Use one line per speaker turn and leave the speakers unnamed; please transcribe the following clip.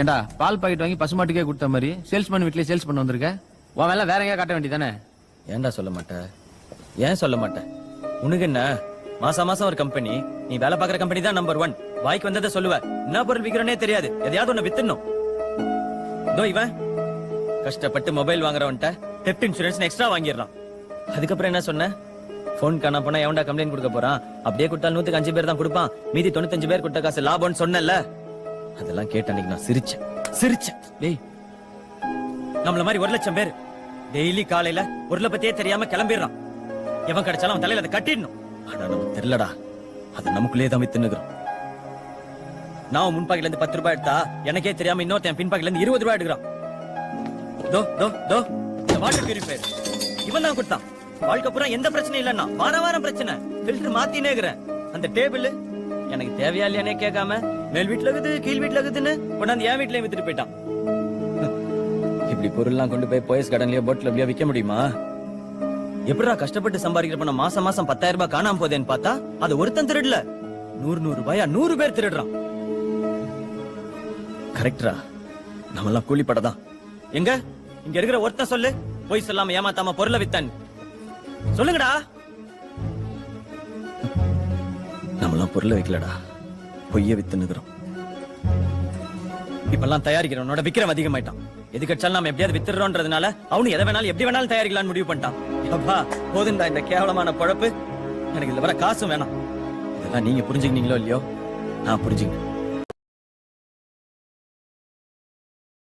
ஏண்டா பால் பாக்கெட் வாங்கி பசுமாட்டுக்கே கொடுத்த மாதிரி சேல்ஸ்மேன் வீட்லயே சேல்ஸ் பண்ண வந்திருக்க. உன் வேலை வேற எங்கேயா காட்ட வேண்டியதானே?
ஏன்டா சொல்ல மாட்டேன்? ஏன் சொல்ல மாட்டேன்? உனக்கு என்ன மாசம் மாசம் ஒரு கம்பெனி, நீ வேலை பாக்குற கம்பெனி தான் நம்பர் 1. வாய்க்கு வந்ததை சொல்லுவ, என்ன பொருள் விக்கிறனே தெரியாது, எதையாவது ஒண்ணு வித்துடணும். இதோ இவன் கஷ்டப்பட்டு மொபைல் வாங்குறவன்ட்ட டெப்ட் இன்சூரன்ஸ் எக்ஸ்ட்ரா வாங்கிடுறான். அதுக்கப்புறம் என்ன சொன்ன? போன் காணா போனா எவன்டா கம்ப்ளைண்ட் கொடுக்க போறான்? அப்படியே கொடுத்தா 105 பேர் தான் கொடுப்பான், மீதி 95 பேர் கொடுத்த காசு லாபம்னு சொன்னல. அதெல்லாம் கேட்ட அன்னைக்கு நான் சிரிச்சேன். டேய், நம்மள மாதிரி 1 லட்சம் பேர் டெய்லி காலையில பொருளை பத்தியே தெரியாம கிளம்பிடுறான். எவன் கிடைச்சாலும் அவன் தலையில அதை கட்டிடணும். ஆனா நமக்கு தெரியலடா, அது நமக்குள்ளே தான் வித்துனுக்குறோம். நான் முன் பாக்கெட்ல இருந்து 10 ரூபாய் எடுத்தா எனக்கே தெரியாம இன்னொருத்தன் பின் பாக்கெட்ல இருந்து 20 ரூபாய் எடுக்கிறான். தோ இந்த வாட்டர் பியூரிஃபையர் இவன் தான் கொடுத்தான். வாழ்க்கை பூரா எந்த பிரச்சனையும் இல்லன்னா வாரம் பிரச்சனை. ஃபில்டர் மாத்தினே இருக்கிறேன். அந்த டேபிள் எனக்கு தேவையா இல்லையானே கேட்காம மேல் வீட்டுல இருக்குது கீழ் வீட்டுல இருக்குதுன்னு கொண்டாந்து என் வீட்லயே வித்துட்டு போயிட்டான். இப்படி பொருள்லாம் கொண்டு போய் போயஸ் கடன்லயோ போட்ல எப்படியா விற்க முடியுமா? எப்படிடா கஷ்டப்பட்டு சம்பாதிக்கிற பணம் மாசம் 10,000 ரூபாய் காணாம போதேன்னு பார்த்தா அது ஒருத்தன் திருடல, 100 ரூபாயா 100 பேர் திருடுறான். கரெக்டரா? நம்ம எல்லாம் கூலிப்படதான். எங்க இங்க இருக்கிற ஒருத்தன் சொல்லு, போய் சொல்லாம ஏமாத்தாம பொருளை வித்தான் சொல்லுங்கடா. நம்மளாம் பொருளை வைக்கலடா, பொய்ய வித்துனுக்குறோம். இப்பெல்லாம் தயாரிக்கிறவனோட விக்ரம் அதிகமாயிட்டான். எது கிடைச்சாலும் நாம எப்படியாவது வித்துறோன்றதுனால அவனு எதை வேணாலும் எப்படி வேணாலும் தயாரிக்கலாம்னு முடிவு பண்ணிட்டான். அப்பா போதுண்டா இந்த கேவலமான பொழப்பு, எனக்கு இதுல வர காசும் வேணாம். இதெல்லாம் நீங்க புரிஞ்சுக்கினீங்களோ இல்லையோ, நான் புரிஞ்சுக்கினேன்.